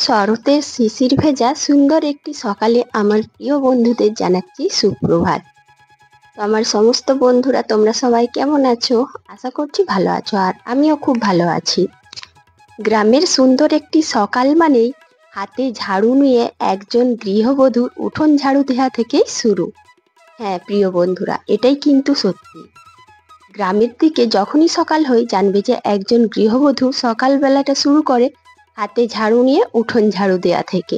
শরতের শিশির ভেজা সুন্দর একটি সকালে আমার প্রিয় বন্ধুদের জানাচ্ছি সুপ্রভাত। তো আমার সমস্ত বন্ধুরা তোমরা সবাই কেমন আছো? আশা করছি ভালো আছো, আর আমিও খুব ভালো আছি। গ্রামের সুন্দর একটি সকাল মানেই হাতে ঝাড়ু নিয়ে একজন গৃহবধূর উঠোন ঝাড়ু দেওয়া থেকেই শুরু। হ্যাঁ প্রিয় বন্ধুরা, এটাই কিন্তু সত্যি। গ্রামের দিকে যখনই সকাল হয় জানবে যে একজন গৃহবধূ সকালবেলাটা শুরু করে হাতে ঝাড়ু নিয়ে উঠোন ঝাড়ু দেওয়া থেকে।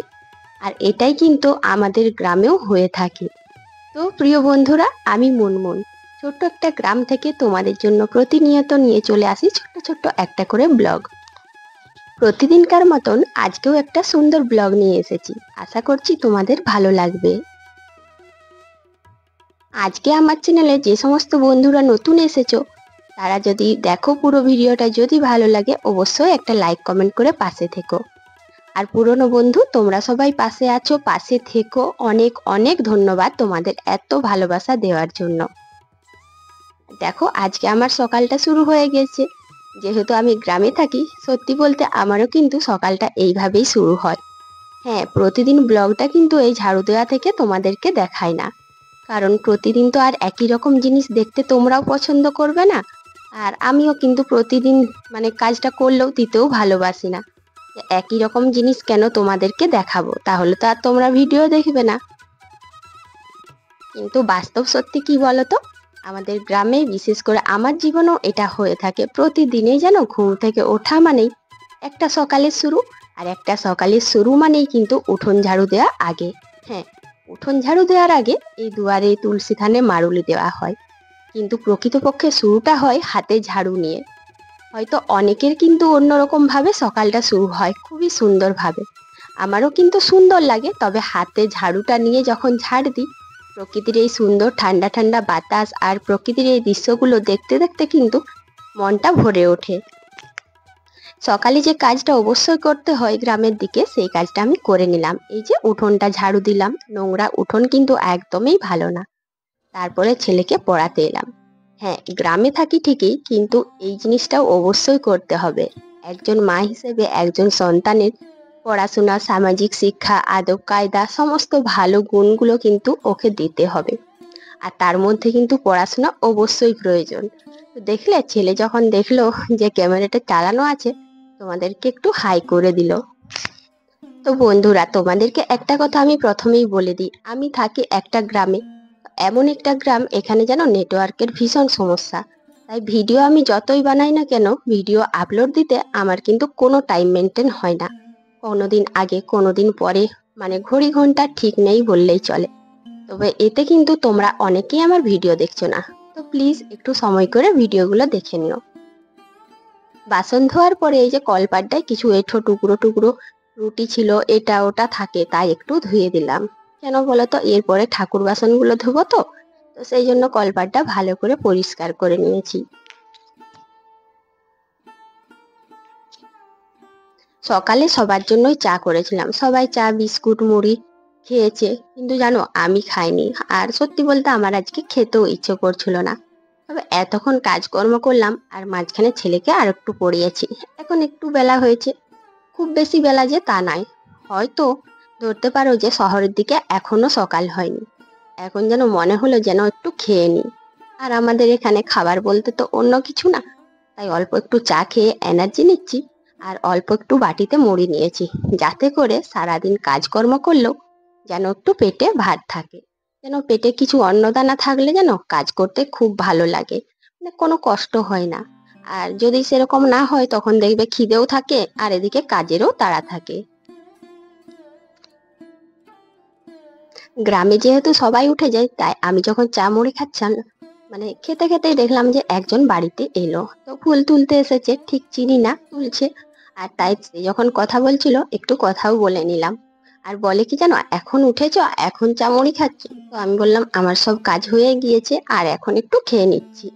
আর এটাই কিন্তু আমাদের গ্রামেও হয়ে থাকে। তো প্রিয় বন্ধুরা, আমি মুনমুন ছোট্ট একটা গ্রাম থেকে তোমাদের জন্য প্রতিনিয়ত নিয়ে চলে আসি ছোট্ট ছোট্ট একটা করে ব্লগ। প্রতিদিনকার মতন আজকেও একটা সুন্দর ব্লগ নিয়ে এসেছি, আশা করছি তোমাদের ভালো লাগবে। আজকে আমার চ্যানেলে যে সমস্ত বন্ধুরা নতুন এসেছো তারা যদি দেখো পুরো ভিডিওটা, যদি ভালো লাগে অবশ্যই একটা লাইক কমেন্ট করে পাশে থেকো। আর পুরনো বন্ধু তোমরা সবাই পাশে আছো, পাশে থেকো। অনেক অনেক ধন্যবাদ তোমাদের এত ভালোবাসা দেওয়ার জন্য। দেখো আজকে আমার সকালটা শুরু হয়ে গেছে। যেহেতু আমি গ্রামে থাকি, সত্যি বলতে আমারও কিন্তু সকালটা এইভাবেই শুরু হয়। হ্যাঁ, প্রতিদিন ব্লগটা কিন্তু এই ঝাড়ু দেওয়া থেকে তোমাদেরকে দেখাই না, কারণ প্রতিদিন তো আর একই রকম জিনিস দেখতে তোমরাও পছন্দ করবে না। আর আমিও কিন্তু প্রতিদিন কাজটা করলেও দিতেও ভালোবাসি না। একই রকম জিনিস কেন তোমাদেরকে দেখাবো, তাহলে তো আর তোমরা ভিডিও দেখবে না। কিন্তু বাস্তব সত্যি কি বলতো, আমাদের গ্রামে বিশেষ করে আমার জীবনেও এটা হয়ে থাকে। প্রতিদিনই যেন ঘুম থেকে ওঠা মানেই একটা সকালের শুরু, আর একটা সকালের শুরু মানেই কিন্তু উঠোন ঝাড়ু দেওয়া আগে। হ্যাঁ, উঠোন ঝাড়ু দেওয়ার আগে এই দুয়ারে তুলসী থানে মারুলি দেওয়া হয়, কিন্তু প্রকৃতপক্ষে শুরুটা হয় হাতে ঝাড়ু নিয়ে। হয়তো অনেকের কিন্তু অন্যরকম ভাবে সকালটা শুরু হয়, খুবই সুন্দরভাবে। আমারও কিন্তু সুন্দর লাগে, তবে হাতে ঝাড়ুটা নিয়ে যখন ঝাড় দিই, প্রকৃতির এই সুন্দর ঠান্ডা ঠান্ডা বাতাস আর প্রকৃতির এই দৃশ্যগুলো দেখতে দেখতে কিন্তু মনটা ভরে ওঠে। সকালে যে কাজটা অবশ্যই করতে হয় গ্রামের দিকে, সেই কাজটা আমি করে নিলাম। এই যে উঠোনটা ঝাড়ু দিলাম, নোংরা উঠোন কিন্তু একদমই ভালো না। তারপরে ছেলেকে পড়াতে এলাম। হ্যাঁ, গ্রামে থাকি ঠিকই, কিন্তু এই জিনিসটাও অবশ্যই করতে হবে। একজন মা হিসেবে একজন সন্তানের পড়াশোনা, সামাজিক শিক্ষা, আদব কায়দা সমস্ত ভালো গুণগুলো কিন্তু ওকে দিতে হবে। আর তার মধ্যে কিন্তু পড়াশোনা অবশ্যই প্রয়োজন। তো দেখলে ছেলে যখন দেখলো যে ক্যামেরাটা চালানো আছে, তোমাদেরকে একটু হাই করে দিল। তো বন্ধুরা, তোমাদেরকে একটা কথা আমি প্রথমেই বলে দিই, আমি থাকি একটা গ্রামে। এমন একটা গ্রাম, এখানে যেন নেটওয়ার্কের ভীষণ সমস্যা। তাই ভিডিও আমি যতই বানাই না কেন, ভিডিও আপলোড দিতে আমার কিন্তু কোনো টাইম মেনটেন হয় না। কোনোদিন আগে কোনোদিন পরে, ঘড়ি ঘন্টা ঠিক নেই বললেই চলে। তবে এতে কিন্তু তোমরা অনেকেই আমার ভিডিও দেখছো না, তো প্লিজ একটু সময় করে ভিডিওগুলো দেখে নিও। বাসন ধোয়ার পরে এই যে কলপাটটায় কিছু এঁঠো টুকরো টুকরো রুটি ছিল, এটা ওটা থাকে, তাই একটু ধুয়ে দিলাম। কেন বলতো, এরপরে ঠাকুর বাসনগুলো ধোবো, তো তো সেই জন্য কলপাটটা ভালো করে পরিষ্কার করে নিয়েছি। সকালে সবার জন্যই চা করেছিলাম, সবাই চা বিস্কুট মুড়ি খেয়েছে, কিন্তু জানো আমি খাইনি। আর সত্যি বলতে আমার আজকে খেতেও ইচ্ছে করছিল না। তবে এতক্ষণ কাজকর্ম করলাম, আর মাঝখানে ছেলেকে আর একটু পড়িয়েছি। এখন একটু বেলা হয়েছে, খুব বেশি বেলা যে তা নয়। হয়তো ধরতে পারো যে শহরের দিকে এখনো সকাল হয়নি। এখন যেন মনে হলো যেন একটু খেয়ে নিই। আর আমাদের এখানে খাবার বলতে তো অন্য কিছু না, তাই অল্প একটু চা খেয়ে এনার্জি নিচ্ছি। আর অল্প একটু বাটিতে মুড়ি নিয়েছি, যাতে করে সারাদিন কাজকর্ম করলেও যেন একটু পেটে ভাত থাকে। যেন পেটে কিছু অন্নদানা থাকলে যেন কাজ করতে খুব ভালো লাগে, কোনো কষ্ট হয় না। আর যদি সেরকম না হয় তখন দেখবে খিদেও থাকে, আর এদিকে কাজেরও তাড়া থাকে। গ্রামে যেহেতু সবাই উঠে যায়, তাই আমি যখন চা মুড়ি খাচ্ছিলাম, খেতে খেতেই দেখলাম যে একজন বাড়িতে এলো। তো ফুল তুলতে এসেছে, ঠিক চিনি না, তুলছে। আর তাই সে যখন কথা বলছিল একটু কথাও বলে নিলাম। আর বলে কি জানো, এখন উঠেছ, এখন চা মুড়ি খাচ্ছ? তো আমি বললাম আমার সব কাজ হয়ে গিয়েছে, আর এখন একটু খেয়ে নিচ্ছি।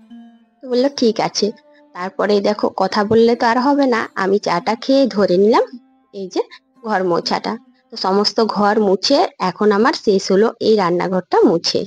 তো বললো ঠিক আছে। তারপরে দেখো, কথা বললে তো আর হবে না, আমি চাটা খেয়ে ধরে নিলাম এই যে ঘর মোছাটা। তো সমস্ত ঘর মুছে এখন আমার শেষ হলো এই রান্নাঘরটা মুছে।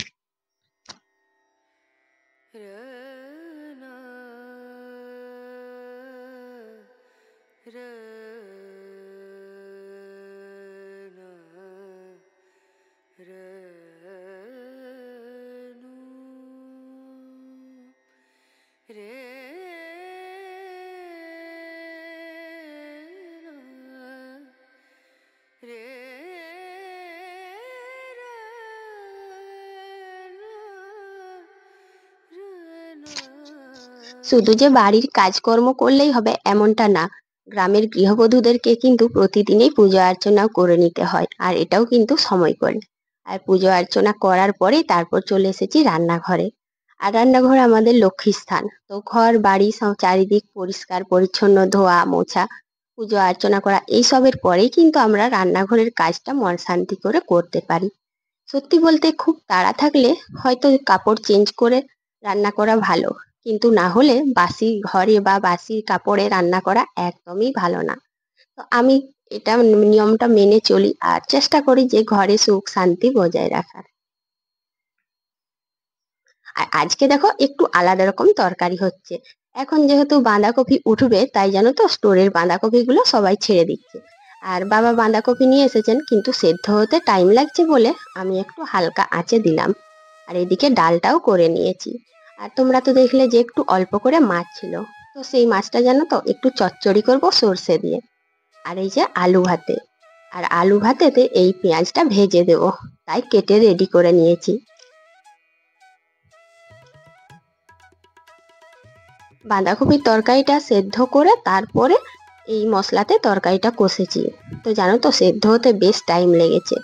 শুধু যে বাড়ির কাজকর্ম করলেই হবে এমনটা না, গ্রামের গৃহবধূদেরকে কিন্তু প্রতিদিনই পুজো অর্চনা করে নিতে হয়, আর এটাও কিন্তু সময় করে। আর পুজো অর্চনা করার পরে তারপর চলে এসেছি রান্নাঘরে। আর রান্নাঘর আমাদের লক্ষ্মী স্থান, তো ঘর বাড়ি সব চারিদিক পরিষ্কার পরিচ্ছন্ন, ধোয়া মোছা, পুজো অর্চনা করা এইসবের পরেই কিন্তু আমরা রান্নাঘরের কাজটা মন শান্তি করে করতে পারি। সত্যি বলতে খুব তাড়া থাকলে হয়তো কাপড় চেঞ্জ করে রান্না করা ভালো, কিন্তু না হলে বাসি ঘরে বা বাসি কাপড়ে রান্না করা একদমই ভালো না। তো আমি এটা নিয়মটা মেনে চলি আর চেষ্টা করি যে ঘরে সুখ শান্তি বজায় রাখার। আর আজকে দেখো একটু আলাদা রকম তরকারি হচ্ছে। এখন যেহেতু বাঁধাকপি উঠবে তাই জানো তো স্টোরের বাঁধাকপি গুলো সবাই ছেড়ে দিচ্ছে। আর বাবা বাঁধাকপি নিয়ে এসেছেন, কিন্তু সেদ্ধ হতে টাইম লাগছে বলে আমি একটু হালকা আঁচে দিলাম। আর এদিকে ডালটাও করে নিয়েছি। আর তোমরা তো দেখলে যে একটু অল্প করে মাছ ছিল, তো সেই মাছটা জানো তো একটু চচ্চড়ি করব সর্ষে দিয়ে। আর এই যে আলু ভাতে, আর আলু ভাতেতে এই পেঁয়াজটা ভেজে দেবো, তাই কেটে রেডি করে নিয়েছি। বাঁধাকপির তরকারিটা সেদ্ধ করে তারপরে এই মশলাতে তরকারিটা কষেছি। তো জানো তো সেদ্ধ হতে বেশ টাইম লেগেছে।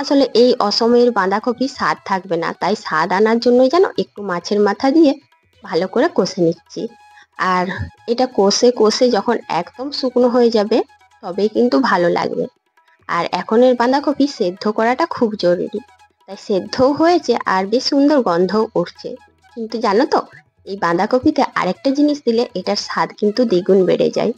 আসলে এই অসময়ের বাঁধাকপি স্বাদ থাকবে না, তাই স্বাদ আনার জন্যই যেন একটু মাছের মাথা দিয়ে ভালো করে কষে নিচ্ছি। আর এটা কষে কষে যখন একদম শুকনো হয়ে যাবে তবেই কিন্তু ভালো লাগবে। আর এখনের বাঁধাকপি সেদ্ধ করাটা খুব জরুরি, তাই সেদ্ধও হয়েছে আর বেশ সুন্দর গন্ধও উঠছে। কিন্তু জানো তো, এই বাঁধাকপিতে আরেকটা জিনিস দিলে এটার স্বাদ কিন্তু দ্বিগুণ বেড়ে যায়।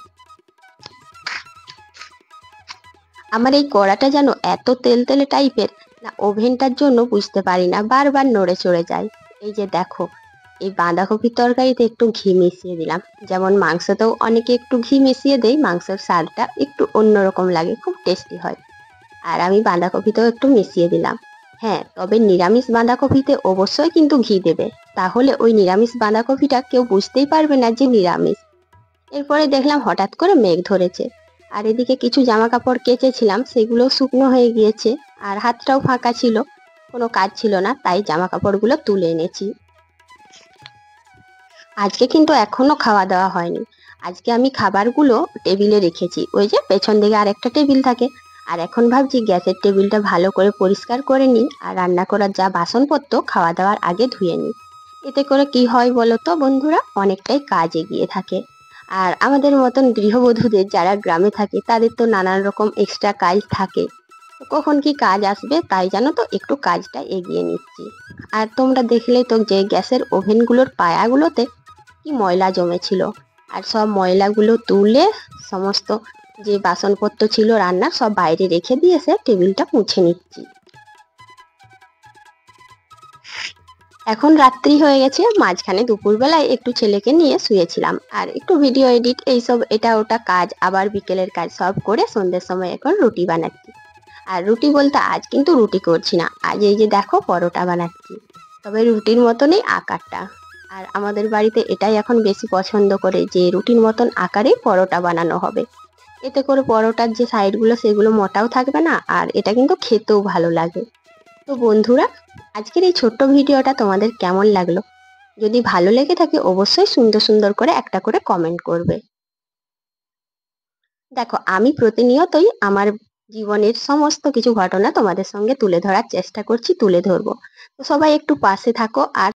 আমার এই কড়াটা যেন এত তেলতেলে টাইপের, না ওভেনটার জন্য বুঝতে পারি না, বারবার নড়ে চড়ে যায়। এই যে দেখো, এই বাঁধাকপির তরকারিতে একটু ঘি মিশিয়ে দিলাম। যেমন মাংসতেও অনেকে একটু ঘি মিশিয়ে দেয়, মাংসের স্বাদটা একটু অন্যরকম লাগে, খুব টেস্টি হয়। আর আমি বাঁধাকপিতেও একটু মিশিয়ে দিলাম। হ্যাঁ, তবে নিরামিষ বাঁধাকপিতে অবশ্যই কিন্তু ঘি দেবে, তাহলে ওই নিরামিষ বাঁধাকপিটা কেউ বুঝতেই পারবে না যে নিরামিষ। এরপরে দেখলাম হঠাৎ করে মেঘ ধরেছে। আর এদিকে কিছু জামা কাপড় কেচেছিলাম, সেগুলো শুকনো হয়ে গিয়েছে। আর হাতটাও ফাঁকা ছিল, কোনো কাজ ছিল না, তাই জামা কাপড়গুলো তুলে এনেছি। আজকে কিন্তু এখনো খাওয়া দাওয়া হয়নি। আজকে আমি খাবারগুলো টেবিলে রেখেছি, ওই যে পেছন দিকে আরেকটা টেবিল থাকে। আর এখন ভাবছি গ্যাসের টেবিলটা ভালো করে পরিষ্কার করে নিই, আর রান্না করার যা বাসনপত্র খাওয়া দাওয়ার আগে ধুয়ে নিই। এতে করে কি হয় বলো তো বন্ধুরা, অনেকটাই কাজ এগিয়ে থাকে। আর আমাদের মতন গৃহবধূদের যারা গ্রামে থাকে তাদের তো নানান রকম এক্সট্রা কাজ থাকে। তো কখন কি কাজ আসবে তাই জানো তো একটু কাজটা এগিয়ে নিচ্ছি। আর তোমরা দেখলেই তো যে গ্যাসের ওভেনগুলোর পায়াগুলোতে কি ময়লা জমেছিল। আর সব ময়লাগুলো তুলে সমস্ত যে বাসনপত্র ছিল রান্নার সব বাইরে রেখে দিয়েছে, টেবিলটা মুছে নিচ্ছি। এখন রাত্রি হয়ে গেছে, মাঝখানে দুপুরবেলায় একটু ছেলেকে নিয়ে শুয়েছিলাম আর একটু ভিডিও এডিট এইসব এটা ওটা কাজ, আবার বিকেলের কাজ সব করে সন্ধ্যের সময় এখন রুটি বানাচ্ছি। আর রুটি বলতে আজ কিন্তু রুটি করছি না, আজ এই যে দেখো পরোটা বানাচ্ছি, তবে রুটির মতনই আকারটা। আর আমাদের বাড়িতে এটাই এখন বেশি পছন্দ করে যে রুটির মতন আকারে পরোটা বানানো হবে। এতে করে পরোটার যে সাইডগুলো সেগুলো মোটাও থাকবে না, আর এটা কিন্তু খেতেও ভালো লাগে। তো বন্ধুরা, আজকের এই ছোট্ট ভিডিওটা তোমাদের কেমন লাগলো? যদি ভালো লেগে থাকে অবশ্যই সুন্দর সুন্দর করে একটা করে কমেন্ট করবে। দেখো, আমি প্রতিনিয়তই আমার জীবনের সমস্ত কিছু ঘটনা তোমাদের সঙ্গে তুলে ধরার চেষ্টা করছি, তুলে ধরবো। তো সবাই একটু পাশে থাকো আর